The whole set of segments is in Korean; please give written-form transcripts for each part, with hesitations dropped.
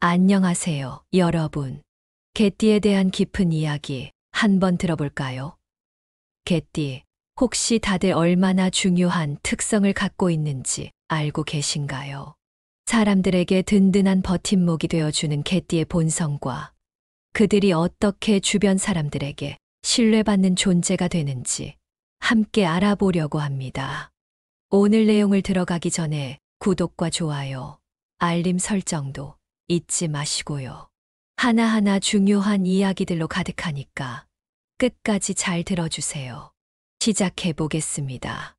안녕하세요, 여러분. 개띠에 대한 깊은 이야기 한번 들어볼까요? 개띠, 혹시 다들 얼마나 중요한 특성을 갖고 있는지 알고 계신가요? 사람들에게 든든한 버팀목이 되어주는 개띠의 본성과 그들이 어떻게 주변 사람들에게 신뢰받는 존재가 되는지 함께 알아보려고 합니다. 오늘 내용을 들어가기 전에 구독과 좋아요, 알림 설정도 잊지 마시고요. 하나하나 중요한 이야기들로 가득하니까 끝까지 잘 들어주세요. 시작해 보겠습니다.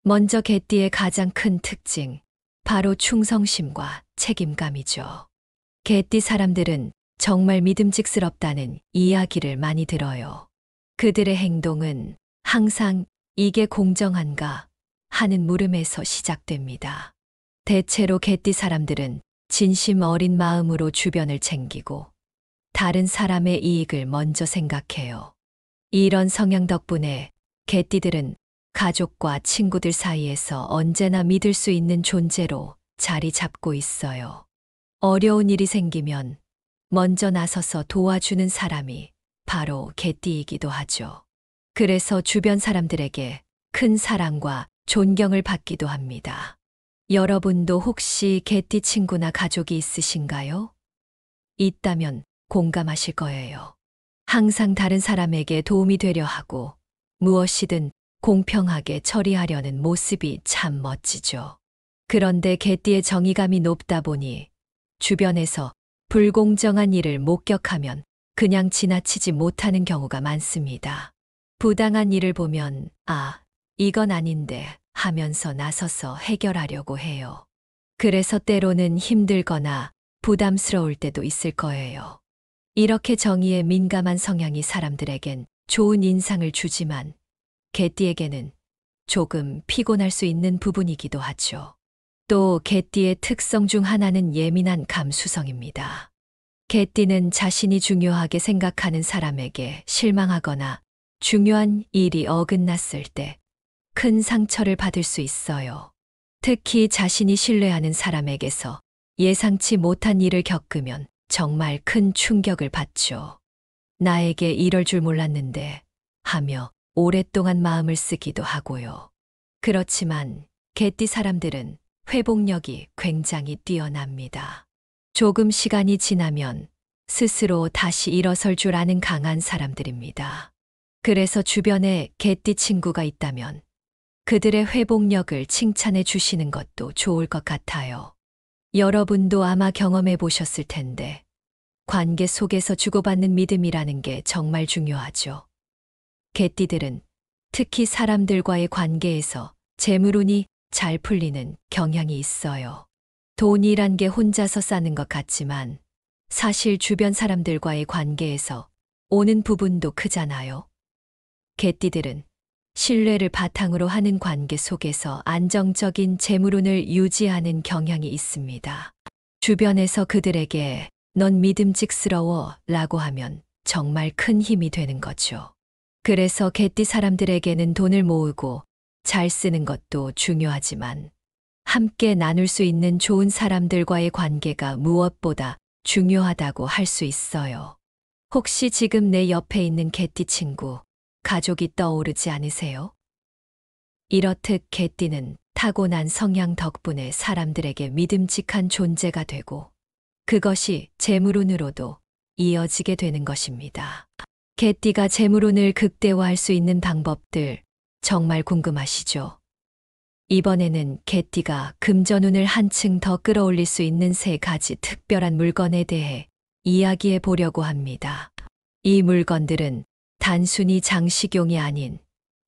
먼저 개띠의 가장 큰 특징, 바로 충성심과 책임감이죠. 개띠 사람들은 정말 믿음직스럽다는 이야기를 많이 들어요. 그들의 행동은 항상 이게 공정한가 하는 물음에서 시작됩니다. 대체로 개띠 사람들은 진심 어린 마음으로 주변을 챙기고 다른 사람의 이익을 먼저 생각해요. 이런 성향 덕분에 개띠들은 가족과 친구들 사이에서 언제나 믿을 수 있는 존재로 자리 잡고 있어요. 어려운 일이 생기면 먼저 나서서 도와주는 사람이 바로 개띠이기도 하죠. 그래서 주변 사람들에게 큰 사랑과 존경을 받기도 합니다. 여러분도 혹시 개띠 친구나 가족이 있으신가요? 있다면 공감하실 거예요. 항상 다른 사람에게 도움이 되려 하고 무엇이든 공평하게 처리하려는 모습이 참 멋지죠. 그런데 개띠의 정의감이 높다 보니 주변에서 불공정한 일을 목격하면 그냥 지나치지 못하는 경우가 많습니다. 부당한 일을 보면 이건 아닌데 하면서 나서서 해결하려고 해요. 그래서 때로는 힘들거나 부담스러울 때도 있을 거예요. 이렇게 정의에 민감한 성향이 사람들에겐 좋은 인상을 주지만 개띠에게는 조금 피곤할 수 있는 부분이기도 하죠. 또 개띠의 특성 중 하나는 예민한 감수성입니다. 개띠는 자신이 중요하게 생각하는 사람에게 실망하거나 중요한 일이 어긋났을 때 큰 상처를 받을 수 있어요. 특히 자신이 신뢰하는 사람에게서 예상치 못한 일을 겪으면 정말 큰 충격을 받죠. 나에게 이럴 줄 몰랐는데 하며 오랫동안 마음을 쓰기도 하고요. 그렇지만 개띠 사람들은 회복력이 굉장히 뛰어납니다. 조금 시간이 지나면 스스로 다시 일어설 줄 아는 강한 사람들입니다. 그래서 주변에 개띠 친구가 있다면 그들의 회복력을 칭찬해 주시는 것도 좋을 것 같아요. 여러분도 아마 경험해 보셨을 텐데 관계 속에서 주고받는 믿음이라는 게 정말 중요하죠. 개띠들은 특히 사람들과의 관계에서 재물운이 잘 풀리는 경향이 있어요. 돈이란 게 혼자서 쌓는 것 같지만 사실 주변 사람들과의 관계에서 오는 부분도 크잖아요. 개띠들은 신뢰를 바탕으로 하는 관계 속에서 안정적인 재물운을 유지하는 경향이 있습니다. 주변에서 그들에게 넌 믿음직스러워 라고 하면 정말 큰 힘이 되는 거죠. 그래서 개띠 사람들에게는 돈을 모으고 잘 쓰는 것도 중요하지만 함께 나눌 수 있는 좋은 사람들과의 관계가 무엇보다 중요하다고 할 수 있어요. 혹시 지금 내 옆에 있는 개띠 친구, 가족이 떠오르지 않으세요? 이렇듯 개띠는 타고난 성향 덕분에 사람들에게 믿음직한 존재가 되고 그것이 재물운으로도 이어지게 되는 것입니다. 개띠가 재물운을 극대화할 수 있는 방법들 정말 궁금하시죠? 이번에는 개띠가 금전운을 한층 더 끌어올릴 수 있는 3가지 특별한 물건에 대해 이야기해 보려고 합니다. 이 물건들은 단순히 장식용이 아닌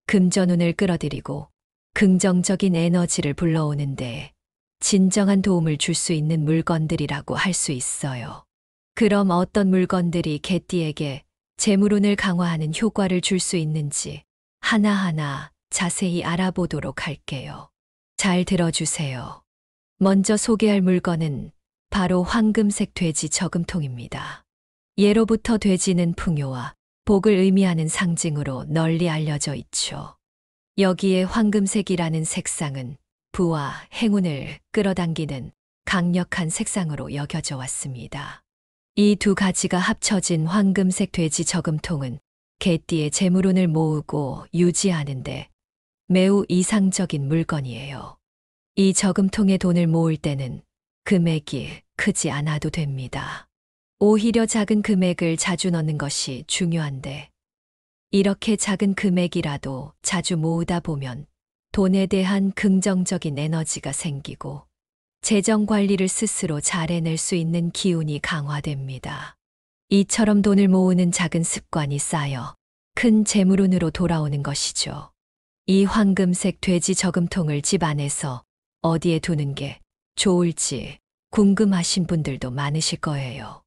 금전운을 끌어들이고 긍정적인 에너지를 불러오는데 진정한 도움을 줄 수 있는 물건들이라고 할 수 있어요. 그럼 어떤 물건들이 개띠에게 재물운을 강화하는 효과를 줄 수 있는지 하나하나 자세히 알아보도록 할게요. 잘 들어주세요. 먼저 소개할 물건은 바로 황금색 돼지 저금통입니다. 예로부터 돼지는 풍요와 복을 의미하는 상징으로 널리 알려져 있죠. 여기에 황금색이라는 색상은 부와 행운을 끌어당기는 강력한 색상으로 여겨져 왔습니다. 이 두 가지가 합쳐진 황금색 돼지 저금통은 개띠의 재물운을 모으고 유지하는데 매우 이상적인 물건이에요. 이 저금통에 돈을 모을 때는 금액이 크지 않아도 됩니다. 오히려 작은 금액을 자주 넣는 것이 중요한데, 이렇게 작은 금액이라도 자주 모으다 보면 돈에 대한 긍정적인 에너지가 생기고 재정 관리를 스스로 잘 해낼 수 있는 기운이 강화됩니다. 이처럼 돈을 모으는 작은 습관이 쌓여 큰 재물운으로 돌아오는 것이죠. 이 황금색 돼지 저금통을 집 안에서 어디에 두는 게 좋을지 궁금하신 분들도 많으실 거예요.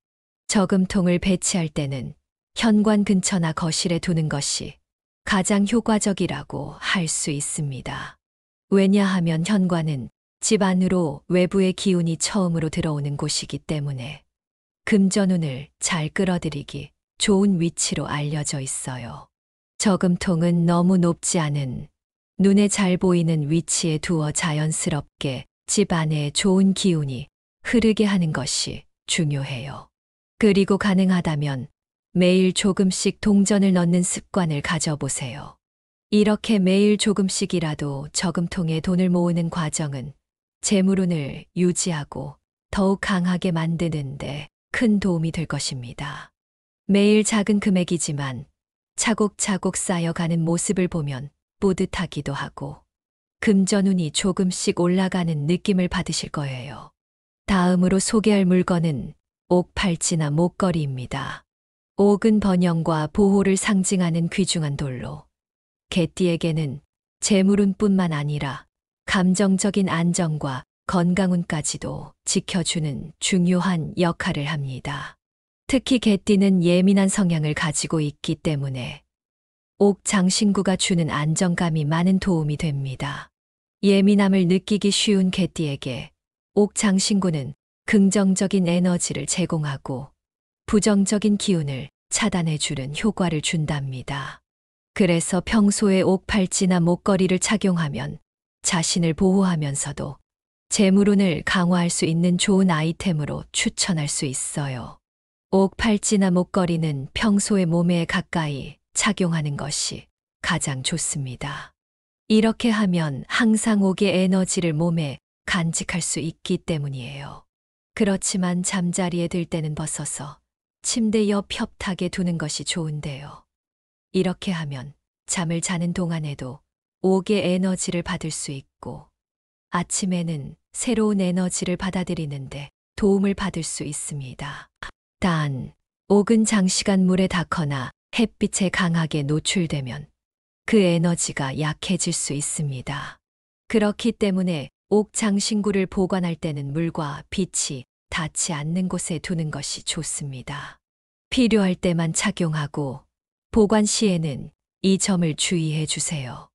저금통을 배치할 때는 현관 근처나 거실에 두는 것이 가장 효과적이라고 할 수 있습니다. 왜냐하면 현관은 집 안으로 외부의 기운이 처음으로 들어오는 곳이기 때문에 금전운을 잘 끌어들이기 좋은 위치로 알려져 있어요. 저금통은 너무 높지 않은 눈에 잘 보이는 위치에 두어 자연스럽게 집 안에 좋은 기운이 흐르게 하는 것이 중요해요. 그리고 가능하다면 매일 조금씩 동전을 넣는 습관을 가져보세요. 이렇게 매일 조금씩이라도 저금통에 돈을 모으는 과정은 재물운을 유지하고 더욱 강하게 만드는데 큰 도움이 될 것입니다. 매일 작은 금액이지만 차곡차곡 쌓여가는 모습을 보면 뿌듯하기도 하고 금전운이 조금씩 올라가는 느낌을 받으실 거예요. 다음으로 소개할 물건은 옥 팔찌나 목걸이입니다. 옥은 번영과 보호를 상징하는 귀중한 돌로 개띠에게는 재물운뿐만 아니라 감정적인 안정과 건강운까지도 지켜주는 중요한 역할을 합니다. 특히 개띠는 예민한 성향을 가지고 있기 때문에 옥 장신구가 주는 안정감이 많은 도움이 됩니다. 예민함을 느끼기 쉬운 개띠에게 옥 장신구는 긍정적인 에너지를 제공하고 부정적인 기운을 차단해주는 효과를 준답니다. 그래서 평소에 옥 팔찌나 목걸이를 착용하면 자신을 보호하면서도 재물운을 강화할 수 있는 좋은 아이템으로 추천할 수 있어요. 옥 팔찌나 목걸이는 평소에 몸에 가까이 착용하는 것이 가장 좋습니다. 이렇게 하면 항상 옥의 에너지를 몸에 간직할 수 있기 때문이에요. 그렇지만 잠자리에 들 때는 벗어서 침대 옆 협탁에 두는 것이 좋은데요. 이렇게 하면 잠을 자는 동안에도 옥의 에너지를 받을 수 있고 아침에는 새로운 에너지를 받아들이는데 도움을 받을 수 있습니다. 단, 옥은 장시간 물에 닿거나 햇빛에 강하게 노출되면 그 에너지가 약해질 수 있습니다. 그렇기 때문에 옥 장신구를 보관할 때는 물과 빛이 닿지 않는 곳에 두는 것이 좋습니다. 필요할 때만 착용하고 보관 시에는 이 점을 주의해 주세요.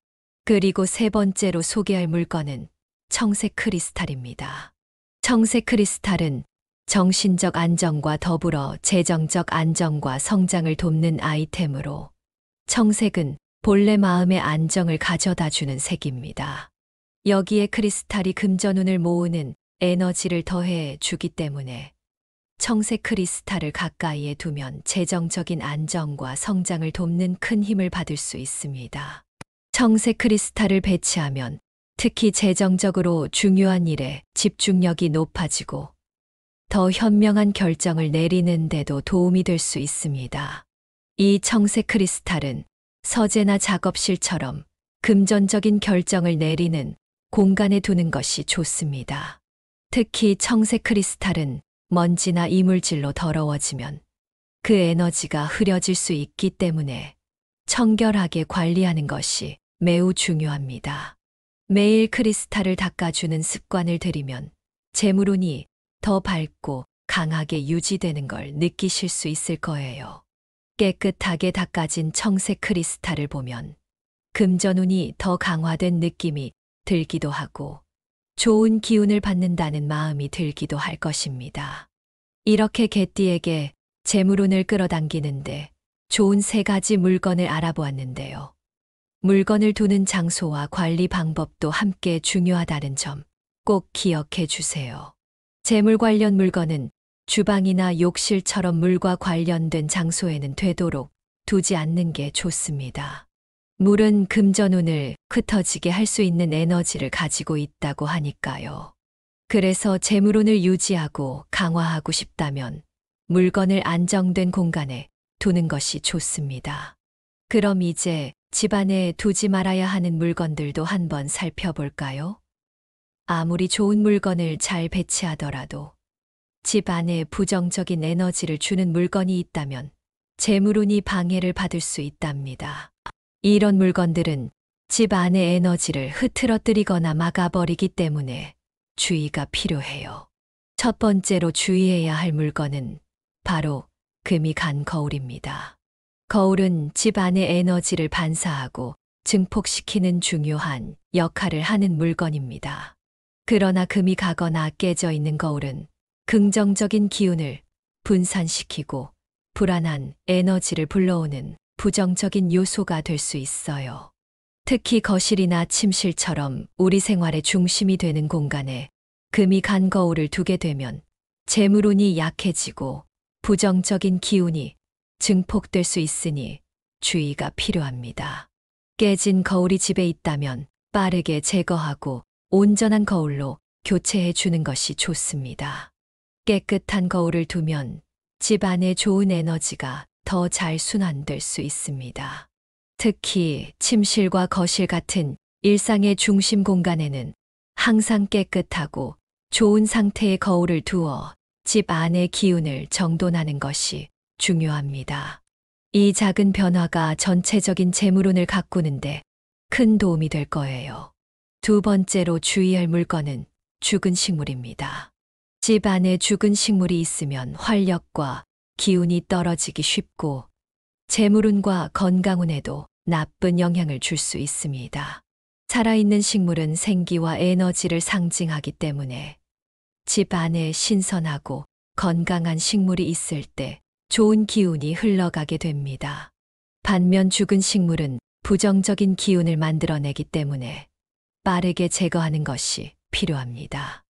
그리고 세 번째로 소개할 물건은 청색 크리스탈입니다. 청색 크리스탈은 정신적 안정과 더불어 재정적 안정과 성장을 돕는 아이템으로 청색은 본래 마음의 안정을 가져다 주는 색입니다. 여기에 크리스탈이 금전운을 모으는 에너지를 더해 주기 때문에 청색 크리스탈을 가까이에 두면 재정적인 안정과 성장을 돕는 큰 힘을 받을 수 있습니다. 청색 크리스탈을 배치하면 특히 재정적으로 중요한 일에 집중력이 높아지고 더 현명한 결정을 내리는 데도 도움이 될 수 있습니다. 이 청색 크리스탈은 서재나 작업실처럼 금전적인 결정을 내리는 공간에 두는 것이 좋습니다. 특히 청색 크리스탈은 먼지나 이물질로 더러워지면 그 에너지가 흐려질 수 있기 때문에 청결하게 관리하는 것이 매우 중요합니다. 매일 크리스탈을 닦아주는 습관을 들이면 재물운이 더 밝고 강하게 유지되는 걸 느끼실 수 있을 거예요. 깨끗하게 닦아진 청색 크리스탈을 보면 금전운이 더 강화된 느낌이 들기도 하고 좋은 기운을 받는다는 마음이 들기도 할 것입니다. 이렇게 개띠에게 재물운을 끌어당기는데 좋은 세 가지 물건을 알아보았는데요. 물건을 두는 장소와 관리 방법도 함께 중요하다는 점 꼭 기억해 주세요. 재물 관련 물건은 주방이나 욕실처럼 물과 관련된 장소에는 되도록 두지 않는 게 좋습니다. 물은 금전운을 흩어지게 할 수 있는 에너지를 가지고 있다고 하니까요. 그래서 재물운을 유지하고 강화하고 싶다면 물건을 안정된 공간에 두는 것이 좋습니다. 그럼 이제 집안에 두지 말아야 하는 물건들도 한번 살펴볼까요? 아무리 좋은 물건을 잘 배치하더라도 집 안에 부정적인 에너지를 주는 물건이 있다면 재물운이 방해를 받을 수 있답니다. 이런 물건들은 집 안의 에너지를 흐트러뜨리거나 막아버리기 때문에 주의가 필요해요. 첫 번째로 주의해야 할 물건은 바로 금이 간 거울입니다. 거울은 집 안의 에너지를 반사하고 증폭시키는 중요한 역할을 하는 물건입니다. 그러나 금이 가거나 깨져 있는 거울은 긍정적인 기운을 분산시키고 불안한 에너지를 불러오는 부정적인 요소가 될 수 있어요. 특히 거실이나 침실처럼 우리 생활의 중심이 되는 공간에 금이 간 거울을 두게 되면 재물운이 약해지고 부정적인 기운이 증폭될 수 있으니 주의가 필요합니다. 깨진 거울이 집에 있다면 빠르게 제거하고 온전한 거울로 교체해 주는 것이 좋습니다. 깨끗한 거울을 두면 집 안에 좋은 에너지가 더 잘 순환될 수 있습니다. 특히 침실과 거실 같은 일상의 중심 공간에는 항상 깨끗하고 좋은 상태의 거울을 두어 집 안의 기운을 정돈하는 것이 중요합니다. 이 작은 변화가 전체적인 재물운을 가꾸는데 큰 도움이 될 거예요. 두 번째로 주의할 물건은 죽은 식물입니다. 집 안에 죽은 식물이 있으면 활력과 기운이 떨어지기 쉽고 재물운과 건강운에도 나쁜 영향을 줄 수 있습니다. 살아있는 식물은 생기와 에너지를 상징하기 때문에 집 안에 신선하고 건강한 식물이 있을 때 좋은 기운이 흘러가게 됩니다. 반면 죽은 식물은 부정적인 기운을 만들어내기 때문에 빠르게 제거하는 것이 필요합니다.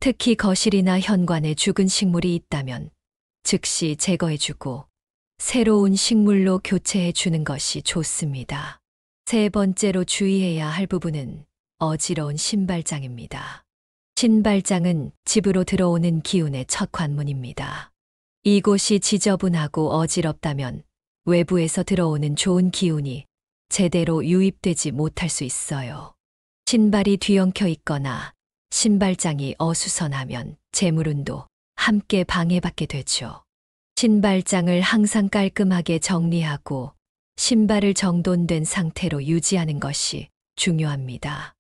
특히 거실이나 현관에 죽은 식물이 있다면 즉시 제거해주고 새로운 식물로 교체해주는 것이 좋습니다. 세 번째로 주의해야 할 부분은 어지러운 신발장입니다. 신발장은 집으로 들어오는 기운의 첫 관문입니다. 이곳이 지저분하고 어지럽다면 외부에서 들어오는 좋은 기운이 제대로 유입되지 못할 수 있어요. 신발이 뒤엉켜 있거나 신발장이 어수선하면 재물운도 함께 방해받게 되죠. 신발장을 항상 깔끔하게 정리하고 신발을 정돈된 상태로 유지하는 것이 중요합니다.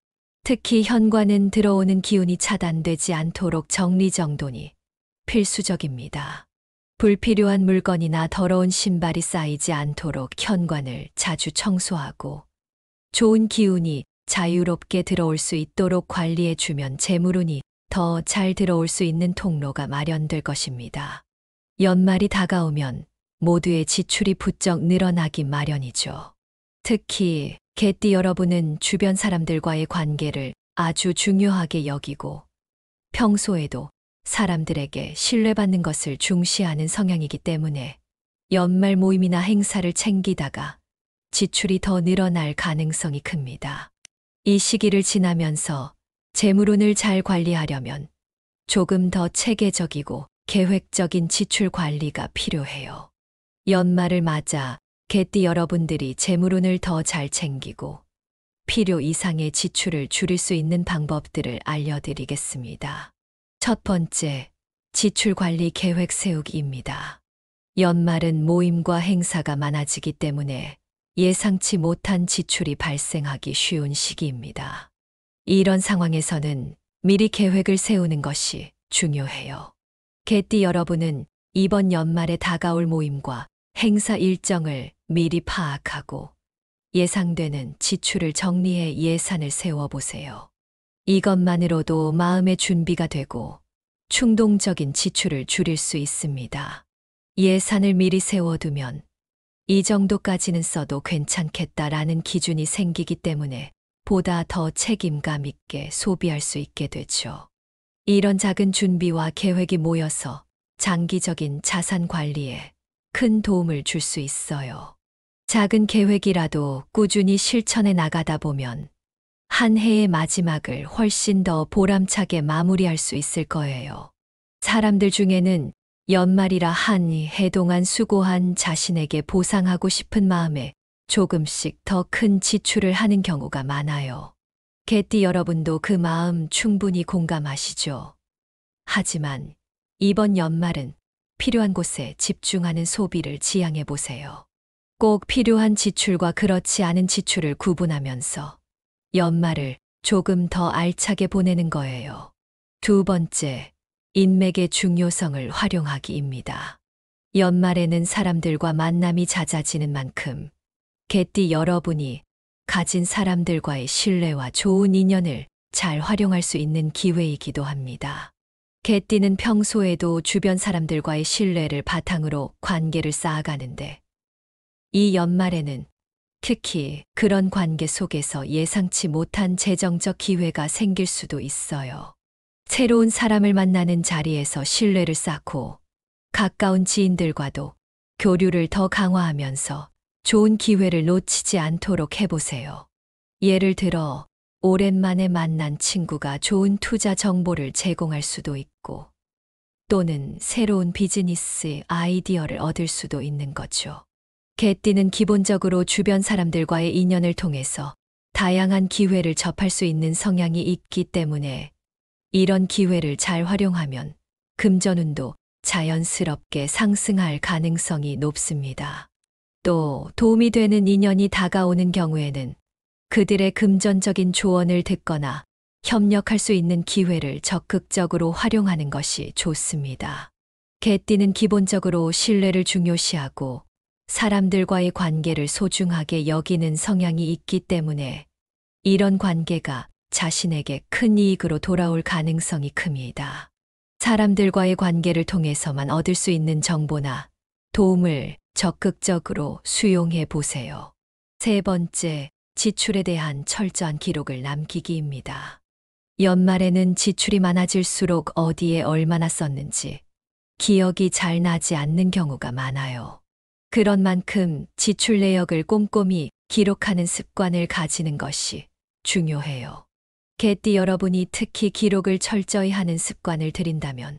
특히 현관은 들어오는 기운이 차단되지 않도록 정리정돈이 필수적입니다. 불필요한 물건이나 더러운 신발이 쌓이지 않도록 현관을 자주 청소하고 좋은 기운이 자유롭게 들어올 수 있도록 관리해주면 재물운이 더 잘 들어올 수 있는 통로가 마련될 것입니다. 연말이 다가오면 모두의 지출이 부쩍 늘어나기 마련이죠. 특히 개띠 여러분은 주변 사람들과의 관계를 아주 중요하게 여기고 평소에도 사람들에게 신뢰받는 것을 중시하는 성향이기 때문에 연말 모임이나 행사를 챙기다가 지출이 더 늘어날 가능성이 큽니다. 이 시기를 지나면서 재물운을 잘 관리하려면 조금 더 체계적이고 계획적인 지출 관리가 필요해요. 연말을 맞아 개띠 여러분들이 재물운을 더 잘 챙기고 필요 이상의 지출을 줄일 수 있는 방법들을 알려드리겠습니다. 첫 번째, 지출 관리 계획 세우기입니다. 연말은 모임과 행사가 많아지기 때문에 예상치 못한 지출이 발생하기 쉬운 시기입니다. 이런 상황에서는 미리 계획을 세우는 것이 중요해요. 개띠 여러분은 이번 연말에 다가올 모임과 행사 일정을 미리 파악하고 예상되는 지출을 정리해 예산을 세워보세요. 이것만으로도 마음의 준비가 되고 충동적인 지출을 줄일 수 있습니다. 예산을 미리 세워두면 이 정도까지는 써도 괜찮겠다라는 기준이 생기기 때문에 보다 더 책임감 있게 소비할 수 있게 되죠. 이런 작은 준비와 계획이 모여서 장기적인 자산 관리에 큰 도움을 줄 수 있어요. 작은 계획이라도 꾸준히 실천해 나가다 보면 한 해의 마지막을 훨씬 더 보람차게 마무리할 수 있을 거예요. 사람들 중에는 연말이라 한 해 동안 수고한 자신에게 보상하고 싶은 마음에 조금씩 더 큰 지출을 하는 경우가 많아요. 개띠 여러분도 그 마음 충분히 공감하시죠? 하지만 이번 연말은 필요한 곳에 집중하는 소비를 지향해 보세요. 꼭 필요한 지출과 그렇지 않은 지출을 구분하면서 연말을 조금 더 알차게 보내는 거예요. 두 번째, 인맥의 중요성을 활용하기입니다. 연말에는 사람들과 만남이 잦아지는 만큼 개띠 여러분이 가진 사람들과의 신뢰와 좋은 인연을 잘 활용할 수 있는 기회이기도 합니다. 개띠는 평소에도 주변 사람들과의 신뢰를 바탕으로 관계를 쌓아가는데 이 연말에는 특히 그런 관계 속에서 예상치 못한 재정적 기회가 생길 수도 있어요. 새로운 사람을 만나는 자리에서 신뢰를 쌓고 가까운 지인들과도 교류를 더 강화하면서 좋은 기회를 놓치지 않도록 해보세요. 예를 들어 오랜만에 만난 친구가 좋은 투자 정보를 제공할 수도 있고 또는 새로운 비즈니스 아이디어를 얻을 수도 있는 거죠. 개띠는 기본적으로 주변 사람들과의 인연을 통해서 다양한 기회를 접할 수 있는 성향이 있기 때문에 이런 기회를 잘 활용하면 금전운도 자연스럽게 상승할 가능성이 높습니다. 또 도움이 되는 인연이 다가오는 경우에는 그들의 금전적인 조언을 듣거나 협력할 수 있는 기회를 적극적으로 활용하는 것이 좋습니다. 개띠는 기본적으로 신뢰를 중요시하고 사람들과의 관계를 소중하게 여기는 성향이 있기 때문에 이런 관계가 자신에게 큰 이익으로 돌아올 가능성이 큽니다. 사람들과의 관계를 통해서만 얻을 수 있는 정보나 도움을 적극적으로 수용해 보세요. 세 번째, 지출에 대한 철저한 기록을 남기기입니다. 연말에는 지출이 많아질수록 어디에 얼마나 썼는지 기억이 잘 나지 않는 경우가 많아요. 그런 만큼 지출 내역을 꼼꼼히 기록하는 습관을 가지는 것이 중요해요. 개띠 여러분이 특히 기록을 철저히 하는 습관을 들인다면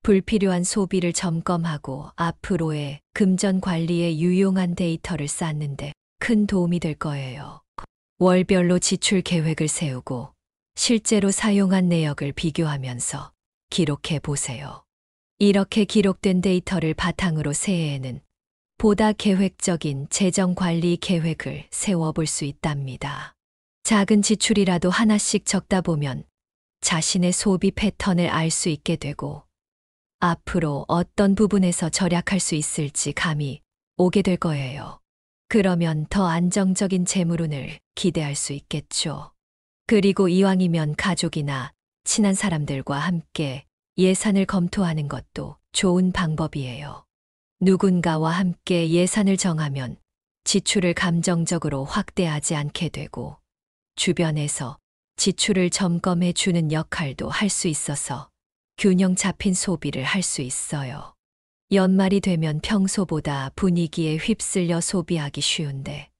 불필요한 소비를 점검하고 앞으로의 금전 관리에 유용한 데이터를 쌓는데 큰 도움이 될 거예요. 월별로 지출 계획을 세우고 실제로 사용한 내역을 비교하면서 기록해 보세요. 이렇게 기록된 데이터를 바탕으로 새해에는 보다 계획적인 재정 관리 계획을 세워볼 수 있답니다. 작은 지출이라도 하나씩 적다 보면 자신의 소비 패턴을 알 수 있게 되고 앞으로 어떤 부분에서 절약할 수 있을지 감이 오게 될 거예요. 그러면 더 안정적인 재물운을 기대할 수 있겠죠. 그리고 이왕이면 가족이나 친한 사람들과 함께 예산을 검토하는 것도 좋은 방법이에요. 누군가와 함께 예산을 정하면 지출을 감정적으로 확대하지 않게 되고 주변에서 지출을 점검해 주는 역할도 할 수 있어서 균형 잡힌 소비를 할 수 있어요. 연말이 되면 평소보다 분위기에 휩쓸려 소비하기 쉬운데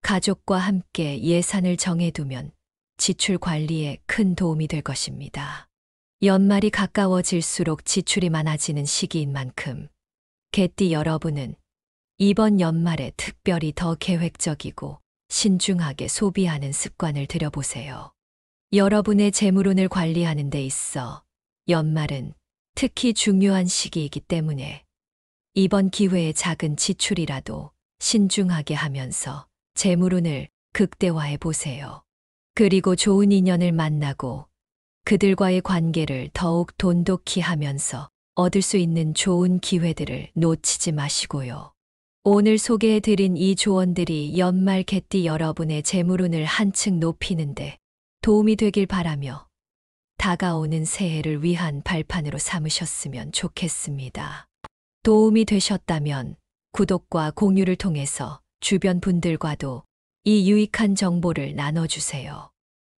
가족과 함께 예산을 정해두면 지출 관리에 큰 도움이 될 것입니다. 연말이 가까워질수록 지출이 많아지는 시기인 만큼 개띠 여러분은 이번 연말에 특별히 더 계획적이고 신중하게 소비하는 습관을 들여보세요. 여러분의 재물운을 관리하는 데 있어 연말은 특히 중요한 시기이기 때문에 이번 기회에 작은 지출이라도 신중하게 하면서 재물운을 극대화해 보세요. 그리고 좋은 인연을 만나고 그들과의 관계를 더욱 돈독히 하면서 얻을 수 있는 좋은 기회들을 놓치지 마시고요. 오늘 소개해드린 이 조언들이 연말 개띠 여러분의 재물운을 한층 높이는데 도움이 되길 바라며 다가오는 새해를 위한 발판으로 삼으셨으면 좋겠습니다. 도움이 되셨다면 구독과 공유를 통해서 주변 분들과도 이 유익한 정보를 나눠주세요.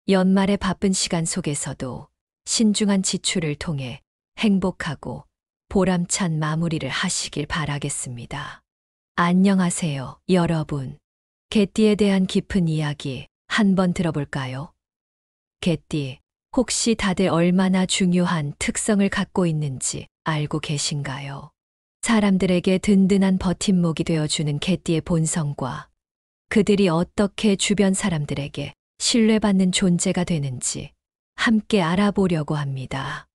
연말의 바쁜 시간 속에서도 신중한 지출을 통해 행복하고 보람찬 마무리를 하시길 바라겠습니다. 안녕하세요, 여러분. 개띠에 대한 깊은 이야기 한번 들어볼까요? 개띠, 혹시 다들 얼마나 중요한 특성을 갖고 있는지 알고 계신가요? 사람들에게 든든한 버팀목이 되어주는 개띠의 본성과 그들이 어떻게 주변 사람들에게 신뢰받는 존재가 되는지 함께 알아보려고 합니다.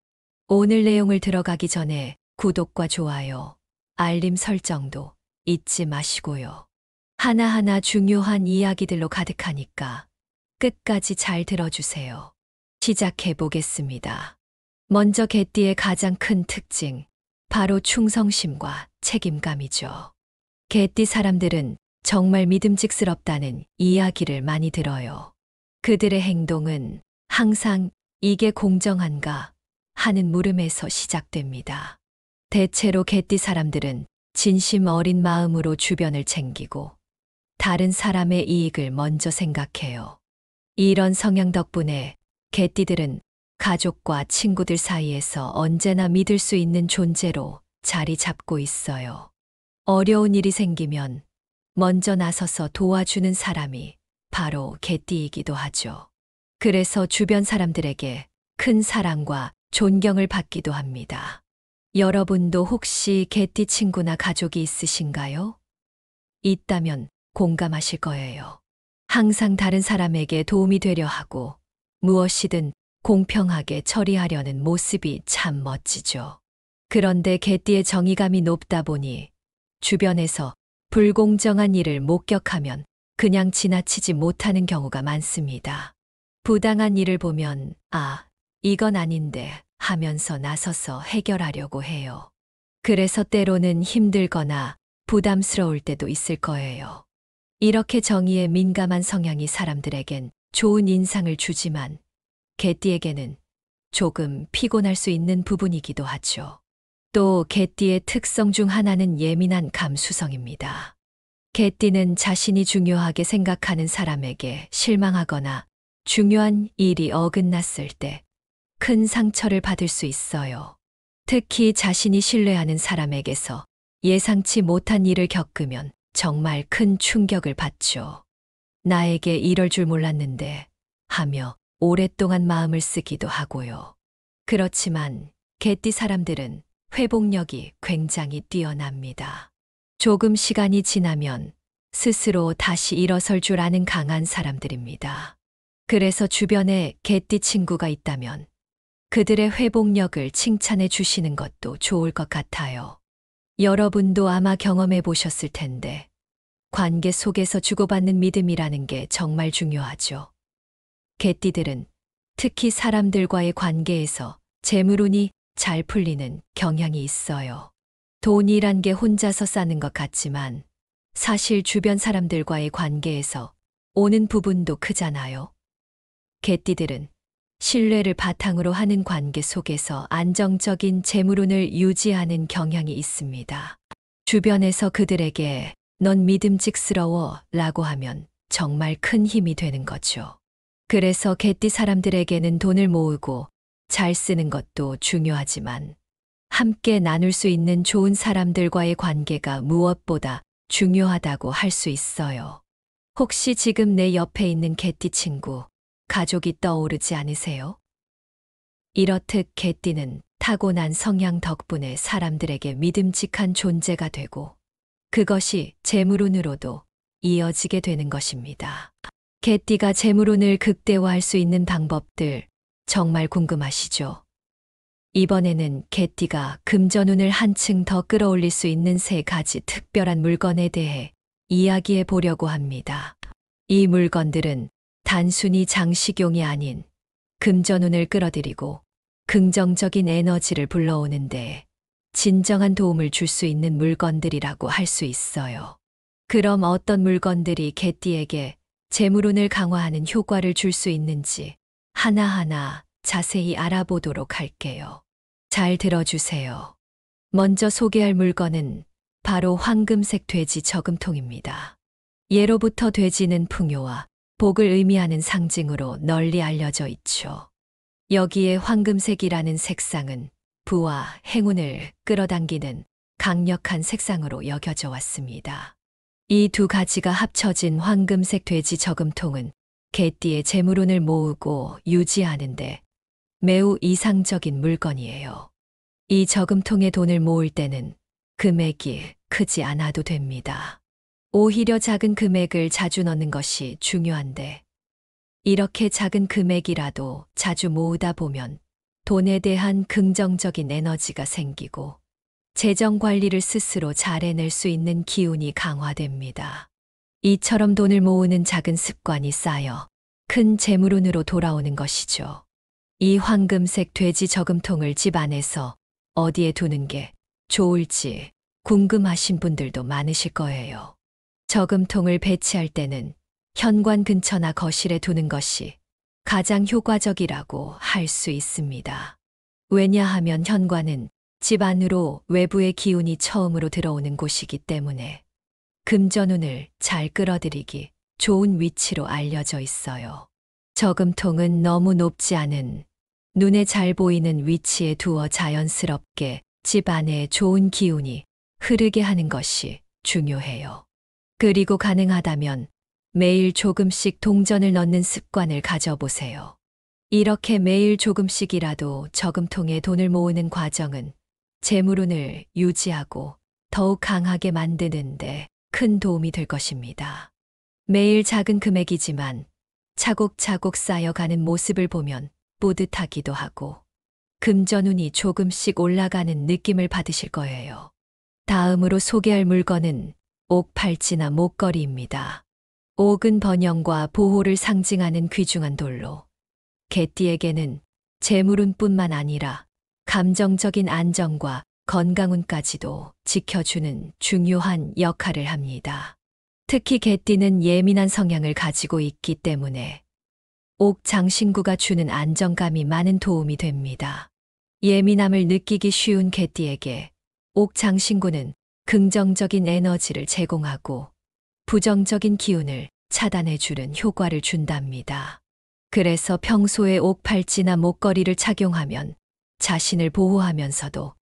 오늘 내용을 들어가기 전에 구독과 좋아요, 알림 설정도 잊지 마시고요. 하나하나 중요한 이야기들로 가득하니까 끝까지 잘 들어주세요. 시작해 보겠습니다. 먼저 개띠의 가장 큰 특징, 바로 충성심과 책임감이죠. 개띠 사람들은 정말 믿음직스럽다는 이야기를 많이 들어요. 그들의 행동은 항상 이게 공정한가 하는 물음에서 시작됩니다. 대체로 개띠 사람들은 진심 어린 마음으로 주변을 챙기고 다른 사람의 이익을 먼저 생각해요. 이런 성향 덕분에 개띠들은 가족과 친구들 사이에서 언제나 믿을 수 있는 존재로 자리 잡고 있어요. 어려운 일이 생기면 먼저 나서서 도와주는 사람이 바로 개띠이기도 하죠. 그래서 주변 사람들에게 큰 사랑과 존경을 받기도 합니다. 여러분도 혹시 개띠 친구나 가족이 있으신가요? 있다면 공감하실 거예요. 항상 다른 사람에게 도움이 되려 하고 무엇이든 공평하게 처리하려는 모습이 참 멋지죠. 그런데 개띠의 정의감이 높다 보니 주변에서 불공정한 일을 목격하면 그냥 지나치지 못하는 경우가 많습니다. 부당한 일을 보면 이건 아닌데 하면서 나서서 해결하려고 해요. 그래서 때로는 힘들거나 부담스러울 때도 있을 거예요. 이렇게 정의에 민감한 성향이 사람들에겐 좋은 인상을 주지만 개띠에게는 조금 피곤할 수 있는 부분이기도 하죠. 또 개띠의 특성 중 하나는 예민한 감수성입니다. 개띠는 자신이 중요하게 생각하는 사람에게 실망하거나 중요한 일이 어긋났을 때 큰 상처를 받을 수 있어요. 특히 자신이 신뢰하는 사람에게서 예상치 못한 일을 겪으면 정말 큰 충격을 받죠. 나에게 이럴 줄 몰랐는데 하며 오랫동안 마음을 쓰기도 하고요. 그렇지만 개띠 사람들은 회복력이 굉장히 뛰어납니다. 조금 시간이 지나면 스스로 다시 일어설 줄 아는 강한 사람들입니다. 그래서 주변에 개띠 친구가 있다면 그들의 회복력을 칭찬해 주시는 것도 좋을 것 같아요. 여러분도 아마 경험해 보셨을 텐데 관계 속에서 주고받는 믿음이라는 게 정말 중요하죠. 개띠들은 특히 사람들과의 관계에서 재물운이 잘 풀리는 경향이 있어요. 돈이란 게 혼자서 쌓는 것 같지만 사실 주변 사람들과의 관계에서 오는 부분도 크잖아요. 개띠들은 신뢰를 바탕으로 하는 관계 속에서 안정적인 재물운을 유지하는 경향이 있습니다. 주변에서 그들에게 넌 믿음직스러워 라고 하면 정말 큰 힘이 되는 거죠. 그래서 개띠 사람들에게는 돈을 모으고 잘 쓰는 것도 중요하지만 함께 나눌 수 있는 좋은 사람들과의 관계가 무엇보다 중요하다고 할 수 있어요. 혹시 지금 내 옆에 있는 개띠 친구, 가족이 떠오르지 않으세요? 이렇듯 개띠는 타고난 성향 덕분에 사람들에게 믿음직한 존재가 되고 그것이 재물운으로도 이어지게 되는 것입니다. 개띠가 재물운을 극대화할 수 있는 방법들 정말 궁금하시죠? 이번에는 개띠가 금전운을 한층 더 끌어올릴 수 있는 3가지 특별한 물건에 대해 이야기해 보려고 합니다. 이 물건들은 단순히 장식용이 아닌 금전운을 끌어들이고 긍정적인 에너지를 불러오는데 진정한 도움을 줄 수 있는 물건들이라고 할 수 있어요. 그럼 어떤 물건들이 개띠에게 재물운을 강화하는 효과를 줄 수 있는지 하나하나 자세히 알아보도록 할게요. 잘 들어주세요. 먼저 소개할 물건은 바로 황금색 돼지 저금통입니다. 예로부터 돼지는 풍요와 복을 의미하는 상징으로 널리 알려져 있죠. 여기에 황금색이라는 색상은 부와 행운을 끌어당기는 강력한 색상으로 여겨져 왔습니다. 이 두 가지가 합쳐진 황금색 돼지 저금통은 개띠의 재물운을 모으고 유지하는데 매우 이상적인 물건이에요. 이 저금통에 돈을 모을 때는 금액이 크지 않아도 됩니다. 오히려 작은 금액을 자주 넣는 것이 중요한데, 이렇게 작은 금액이라도 자주 모으다 보면 돈에 대한 긍정적인 에너지가 생기고 재정 관리를 스스로 잘 해낼 수 있는 기운이 강화됩니다. 이처럼 돈을 모으는 작은 습관이 쌓여 큰 재물운으로 돌아오는 것이죠. 이 황금색 돼지 저금통을 집 안에서 어디에 두는 게 좋을지 궁금하신 분들도 많으실 거예요. 저금통을 배치할 때는 현관 근처나 거실에 두는 것이 가장 효과적이라고 할 수 있습니다. 왜냐하면 현관은 집 안으로 외부의 기운이 처음으로 들어오는 곳이기 때문에 금전운을 잘 끌어들이기 좋은 위치로 알려져 있어요. 저금통은 너무 높지 않은 눈에 잘 보이는 위치에 두어 자연스럽게 집 안에 좋은 기운이 흐르게 하는 것이 중요해요. 그리고 가능하다면 매일 조금씩 동전을 넣는 습관을 가져보세요. 이렇게 매일 조금씩이라도 저금통에 돈을 모으는 과정은 재물운을 유지하고 더욱 강하게 만드는데 큰 도움이 될 것입니다. 매일 작은 금액이지만 차곡차곡 쌓여가는 모습을 보면 뿌듯하기도 하고 금전운이 조금씩 올라가는 느낌을 받으실 거예요. 다음으로 소개할 물건은 옥팔찌나 목걸이입니다. 옥은 번영과 보호를 상징하는 귀중한 돌로 개띠에게는 재물운뿐만 아니라 감정적인 안정과 건강운까지도 지켜주는 중요한 역할을 합니다. 특히 개띠는 예민한 성향을 가지고 있기 때문에 옥 장신구가 주는 안정감이 많은 도움이 됩니다. 예민함을 느끼기 쉬운 개띠에게 옥 장신구는 긍정적인 에너지를 제공하고 부정적인 기운을 차단해주는 효과를 준답니다. 그래서 평소에 옥팔찌나 목걸이를 착용하면 자신을 보호하면서도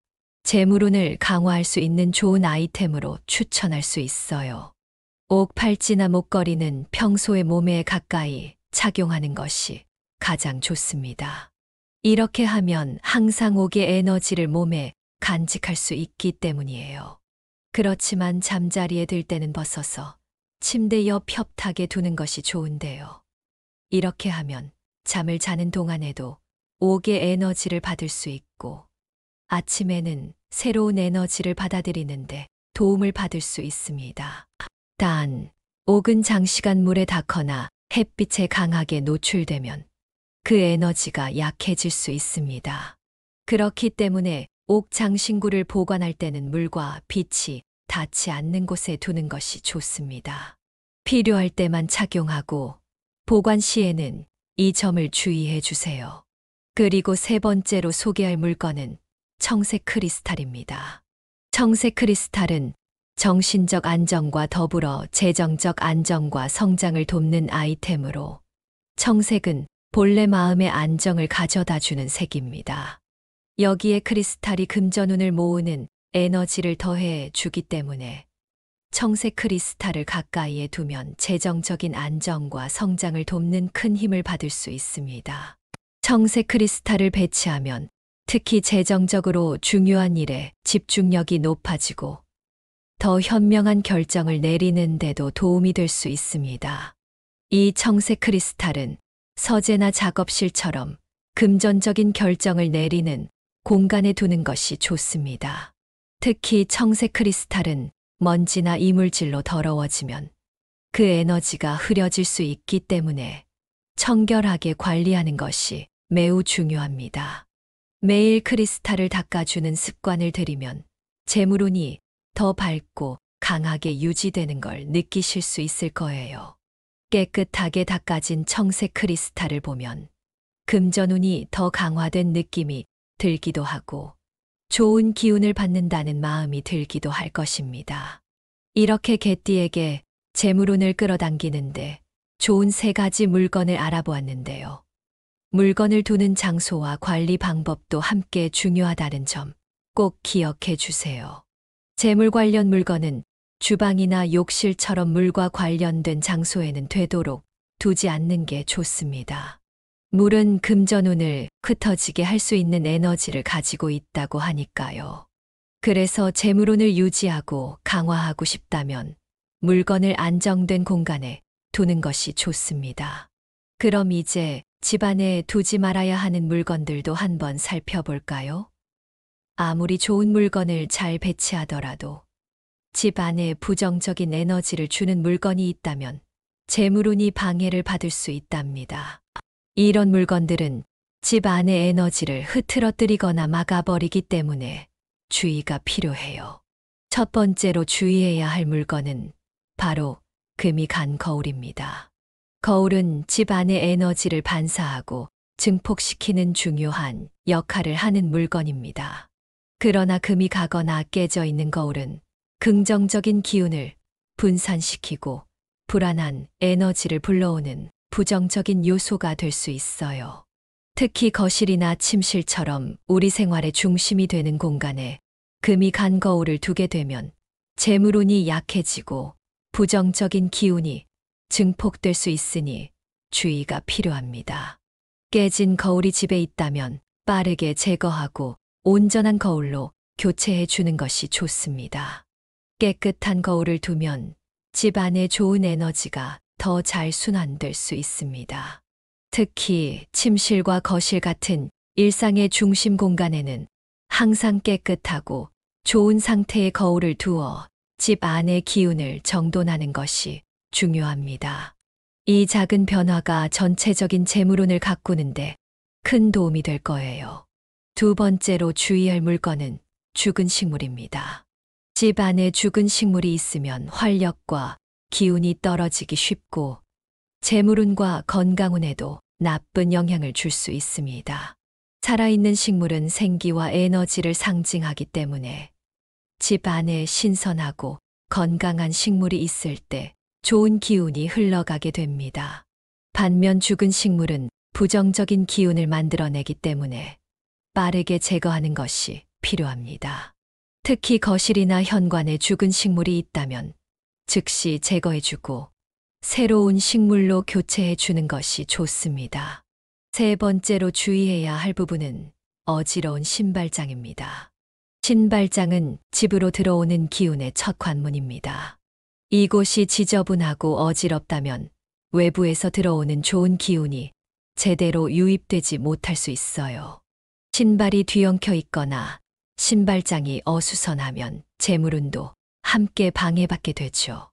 재물운을 강화할 수 있는 좋은 아이템으로 추천할 수 있어요. 옥팔찌나 목걸이는 평소에 몸에 가까이 착용하는 것이 가장 좋습니다. 이렇게 하면 항상 옥의 에너지를 몸에 간직할 수 있기 때문이에요. 그렇지만 잠자리에 들 때는 벗어서 침대 옆 협탁에 두는 것이 좋은데요. 이렇게 하면 잠을 자는 동안에도 옥의 에너지를 받을 수 있고 아침에는 새로운 에너지를 받아들이는데 도움을 받을 수 있습니다. 단, 옥은 장시간 물에 닿거나 햇빛에 강하게 노출되면 그 에너지가 약해질 수 있습니다. 그렇기 때문에 옥 장신구를 보관할 때는 물과 빛이 닿지 않는 곳에 두는 것이 좋습니다. 필요할 때만 착용하고 보관 시에는 이 점을 주의해 주세요. 그리고 세 번째로 소개할 물건은 청색 크리스탈입니다. 청색 크리스탈은 정신적 안정과 더불어 재정적 안정과 성장을 돕는 아이템으로 청색은 본래 마음의 안정을 가져다 주는 색입니다. 여기에 크리스탈이 금전운을 모으는 에너지를 더해 주기 때문에 청색 크리스탈을 가까이에 두면 재정적인 안정과 성장을 돕는 큰 힘을 받을 수 있습니다. 청색 크리스탈을 배치하면 특히 재정적으로 중요한 일에 집중력이 높아지고 더 현명한 결정을 내리는 데도 도움이 될 수 있습니다. 이 청색 크리스탈은 서재나 작업실처럼 금전적인 결정을 내리는 공간에 두는 것이 좋습니다. 특히 청색 크리스탈은 먼지나 이물질로 더러워지면 그 에너지가 흐려질 수 있기 때문에 청결하게 관리하는 것이 매우 중요합니다. 매일 크리스탈을 닦아주는 습관을 들이면 재물운이 더 밝고 강하게 유지되는 걸 느끼실 수 있을 거예요. 깨끗하게 닦아진 청색 크리스탈을 보면 금전운이 더 강화된 느낌이 들기도 하고 좋은 기운을 받는다는 마음이 들기도 할 것입니다. 이렇게 개띠에게 재물운을 끌어당기는데 좋은 세 가지 물건을 알아보았는데요. 물건을 두는 장소와 관리 방법도 함께 중요하다는 점 꼭 기억해 주세요. 재물 관련 물건은 주방이나 욕실처럼 물과 관련된 장소에는 되도록 두지 않는 게 좋습니다. 물은 금전운을 흩어지게 할 수 있는 에너지를 가지고 있다고 하니까요. 그래서 재물운을 유지하고 강화하고 싶다면 물건을 안정된 공간에 두는 것이 좋습니다. 그럼 이제 집안에 두지 말아야 하는 물건들도 한번 살펴볼까요? 아무리 좋은 물건을 잘 배치하더라도 집 안에 부정적인 에너지를 주는 물건이 있다면 재물운이 방해를 받을 수 있답니다. 이런 물건들은 집 안의 에너지를 흐트러뜨리거나 막아버리기 때문에 주의가 필요해요. 첫 번째로 주의해야 할 물건은 바로 금이 간 거울입니다. 거울은 집 안의 에너지를 반사하고 증폭시키는 중요한 역할을 하는 물건입니다. 그러나 금이 가거나 깨져 있는 거울은 긍정적인 기운을 분산시키고 불안한 에너지를 불러오는 부정적인 요소가 될 수 있어요. 특히 거실이나 침실처럼 우리 생활의 중심이 되는 공간에 금이 간 거울을 두게 되면 재물운이 약해지고 부정적인 기운이 증폭될 수 있으니 주의가 필요합니다. 깨진 거울이 집에 있다면 빠르게 제거하고 온전한 거울로 교체해 주는 것이 좋습니다. 깨끗한 거울을 두면 집 안에 좋은 에너지가 더 잘 순환될 수 있습니다. 특히 침실과 거실 같은 일상의 중심 공간에는 항상 깨끗하고 좋은 상태의 거울을 두어 집 안의 기운을 정돈하는 것이 중요합니다. 이 작은 변화가 전체적인 재물운을 가꾸는데 큰 도움이 될 거예요. 두 번째로 주의할 물건은 죽은 식물입니다. 집 안에 죽은 식물이 있으면 활력과 기운이 떨어지기 쉽고 재물운과 건강운에도 나쁜 영향을 줄 수 있습니다. 살아있는 식물은 생기와 에너지를 상징하기 때문에 집 안에 신선하고 건강한 식물이 있을 때 좋은 기운이 흘러가게 됩니다. 반면 죽은 식물은 부정적인 기운을 만들어내기 때문에 빠르게 제거하는 것이 필요합니다. 특히 거실이나 현관에 죽은 식물이 있다면 즉시 제거해주고 새로운 식물로 교체해주는 것이 좋습니다. 세 번째로 주의해야 할 부분은 어지러운 신발장입니다. 신발장은 집으로 들어오는 기운의 첫 관문입니다. 이곳이 지저분하고 어지럽다면 외부에서 들어오는 좋은 기운이 제대로 유입되지 못할 수 있어요. 신발이 뒤엉켜 있거나 신발장이 어수선하면 재물운도 함께 방해받게 되죠.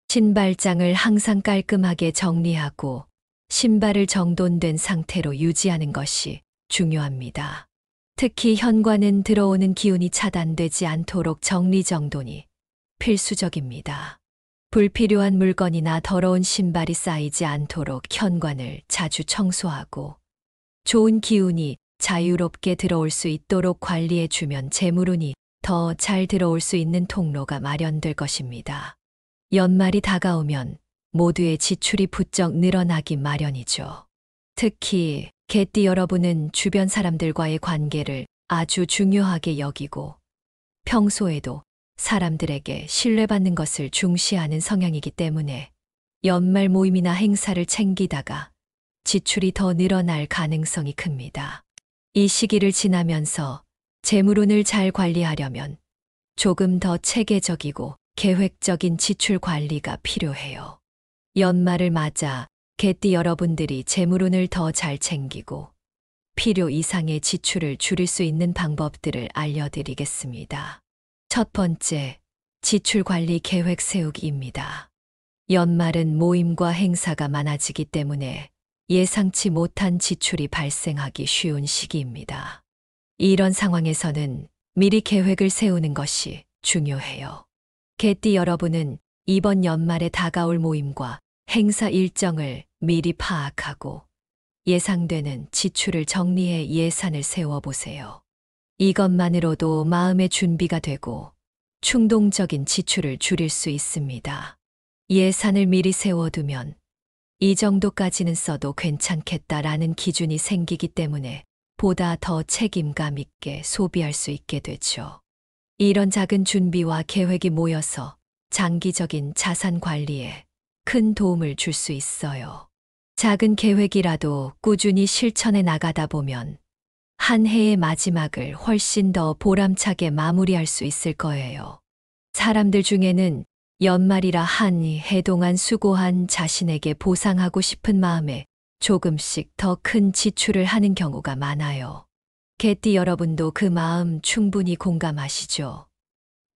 신발장을 항상 깔끔하게 정리하고 신발을 정돈된 상태로 유지하는 것이 중요합니다. 특히 현관은 들어오는 기운이 차단되지 않도록 정리정돈이 필수적입니다. 불필요한 물건이나 더러운 신발이 쌓이지 않도록 현관을 자주 청소하고 좋은 기운이 자유롭게 들어올 수 있도록 관리해 주면 재물운이 더 잘 들어올 수 있는 통로가 마련될 것입니다. 연말이 다가오면 모두의 지출이 부쩍 늘어나기 마련이죠. 특히 개띠 여러분은 주변 사람들과의 관계를 아주 중요하게 여기고 평소에도 사람들에게 신뢰받는 것을 중시하는 성향이기 때문에 연말 모임이나 행사를 챙기다가 지출이 더 늘어날 가능성이 큽니다. 이 시기를 지나면서 재물운을 잘 관리하려면 조금 더 체계적이고 계획적인 지출 관리가 필요해요. 연말을 맞아 개띠 여러분들이 재물운을 더 잘 챙기고 필요 이상의 지출을 줄일 수 있는 방법들을 알려드리겠습니다. 첫 번째, 지출 관리 계획 세우기입니다. 연말은 모임과 행사가 많아지기 때문에 예상치 못한 지출이 발생하기 쉬운 시기입니다. 이런 상황에서는 미리 계획을 세우는 것이 중요해요. 개띠 여러분은 이번 연말에 다가올 모임과 행사 일정을 미리 파악하고 예상되는 지출을 정리해 예산을 세워보세요. 이것만으로도 마음의 준비가 되고 충동적인 지출을 줄일 수 있습니다. 예산을 미리 세워두면 이 정도까지는 써도 괜찮겠다라는 기준이 생기기 때문에 보다 더 책임감 있게 소비할 수 있게 되죠. 이런 작은 준비와 계획이 모여서 장기적인 자산 관리에 큰 도움을 줄 수 있어요. 작은 계획이라도 꾸준히 실천해 나가다 보면 한 해의 마지막을 훨씬 더 보람차게 마무리할 수 있을 거예요. 사람들 중에는 연말이라 한 해 동안 수고한 자신에게 보상하고 싶은 마음에 조금씩 더 큰 지출을 하는 경우가 많아요. 개띠 여러분도 그 마음 충분히 공감하시죠?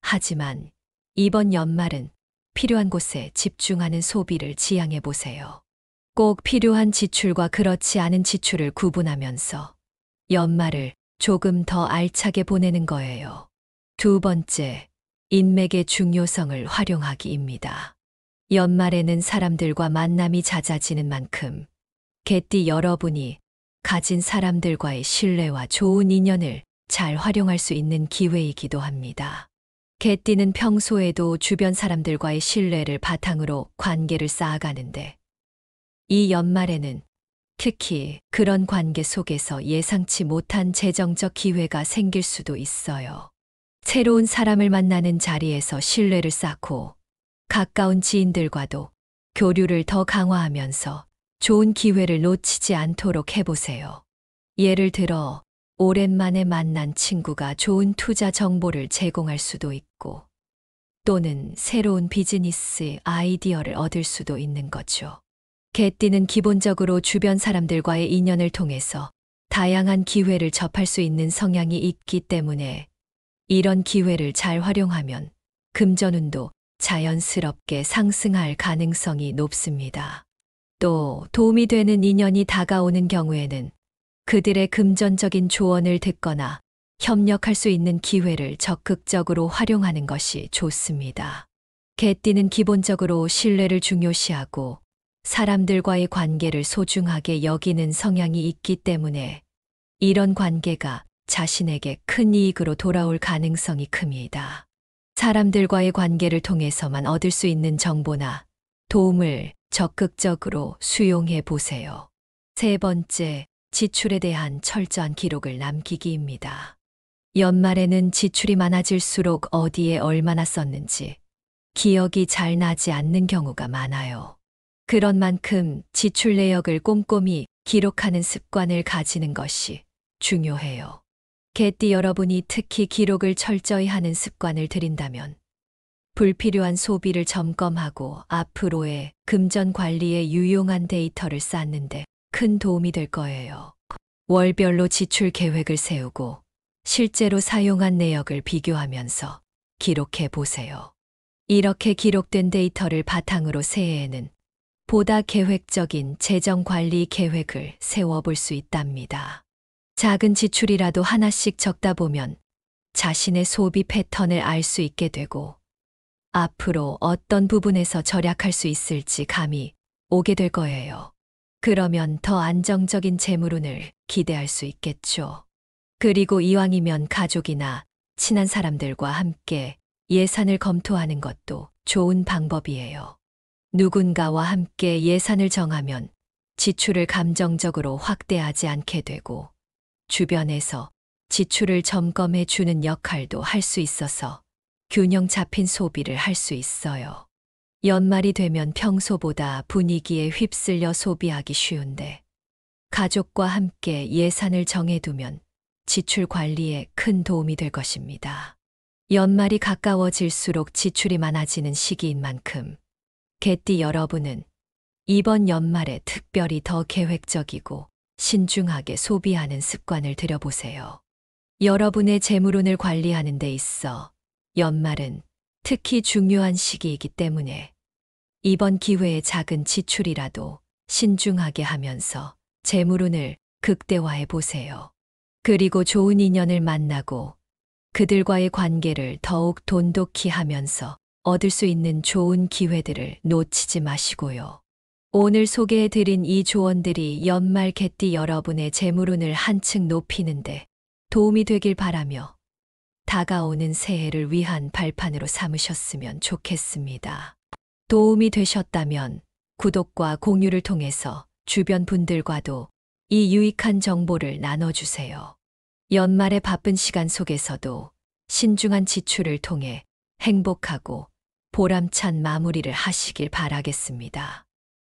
하지만 이번 연말은 필요한 곳에 집중하는 소비를 지향해 보세요. 꼭 필요한 지출과 그렇지 않은 지출을 구분하면서 연말을 조금 더 알차게 보내는 거예요. 두 번째, 인맥의 중요성을 활용하기입니다. 연말에는 사람들과 만남이 잦아지는 만큼 개띠 여러분이 가진 사람들과의 신뢰와 좋은 인연을 잘 활용할 수 있는 기회이기도 합니다. 개띠는 평소에도 주변 사람들과의 신뢰를 바탕으로 관계를 쌓아가는데 이 연말에는 특히 그런 관계 속에서 예상치 못한 재정적 기회가 생길 수도 있어요. 새로운 사람을 만나는 자리에서 신뢰를 쌓고 가까운 지인들과도 교류를 더 강화하면서 좋은 기회를 놓치지 않도록 해보세요. 예를 들어 오랜만에 만난 친구가 좋은 투자 정보를 제공할 수도 있고 또는 새로운 비즈니스 아이디어를 얻을 수도 있는 거죠. 개띠는 기본적으로 주변 사람들과의 인연을 통해서 다양한 기회를 접할 수 있는 성향이 있기 때문에 이런 기회를 잘 활용하면 금전운도 자연스럽게 상승할 가능성이 높습니다. 또 도움이 되는 인연이 다가오는 경우에는 그들의 금전적인 조언을 듣거나 협력할 수 있는 기회를 적극적으로 활용하는 것이 좋습니다. 개띠는 기본적으로 신뢰를 중요시하고 사람들과의 관계를 소중하게 여기는 성향이 있기 때문에 이런 관계가 자신에게 큰 이익으로 돌아올 가능성이 큽니다. 사람들과의 관계를 통해서만 얻을 수 있는 정보나 도움을 적극적으로 수용해 보세요. 세 번째, 지출에 대한 철저한 기록을 남기기입니다. 연말에는 지출이 많아질수록 어디에 얼마나 썼는지 기억이 잘 나지 않는 경우가 많아요. 그런 만큼 지출 내역을 꼼꼼히 기록하는 습관을 가지는 것이 중요해요. 개띠 여러분이 특히 기록을 철저히 하는 습관을 들인다면 불필요한 소비를 점검하고 앞으로의 금전 관리에 유용한 데이터를 쌓는데 큰 도움이 될 거예요. 월별로 지출 계획을 세우고 실제로 사용한 내역을 비교하면서 기록해 보세요. 이렇게 기록된 데이터를 바탕으로 새해에는 보다 계획적인 재정 관리 계획을 세워볼 수 있답니다. 작은 지출이라도 하나씩 적다 보면 자신의 소비 패턴을 알 수 있게 되고 앞으로 어떤 부분에서 절약할 수 있을지 감이 오게 될 거예요. 그러면 더 안정적인 재물운을 기대할 수 있겠죠. 그리고 이왕이면 가족이나 친한 사람들과 함께 예산을 검토하는 것도 좋은 방법이에요. 누군가와 함께 예산을 정하면 지출을 감정적으로 확대하지 않게 되고 주변에서 지출을 점검해 주는 역할도 할 수 있어서 균형 잡힌 소비를 할 수 있어요. 연말이 되면 평소보다 분위기에 휩쓸려 소비하기 쉬운데 가족과 함께 예산을 정해두면 지출 관리에 큰 도움이 될 것입니다. 연말이 가까워질수록 지출이 많아지는 시기인 만큼 개띠 여러분은 이번 연말에 특별히 더 계획적이고 신중하게 소비하는 습관을 들여보세요. 여러분의 재물운을 관리하는 데 있어 연말은 특히 중요한 시기이기 때문에 이번 기회에 작은 지출이라도 신중하게 하면서 재물운을 극대화해 보세요. 그리고 좋은 인연을 만나고 그들과의 관계를 더욱 돈독히 하면서 얻을 수 있는 좋은 기회들을 놓치지 마시고요. 오늘 소개해드린 이 조언들이 연말 개띠 여러분의 재물운을 한층 높이는데 도움이 되길 바라며 다가오는 새해를 위한 발판으로 삼으셨으면 좋겠습니다. 도움이 되셨다면 구독과 공유를 통해서 주변 분들과도 이 유익한 정보를 나눠주세요. 연말의 바쁜 시간 속에서도 신중한 지출을 통해 행복하고 보람찬 마무리를 하시길 바라겠습니다.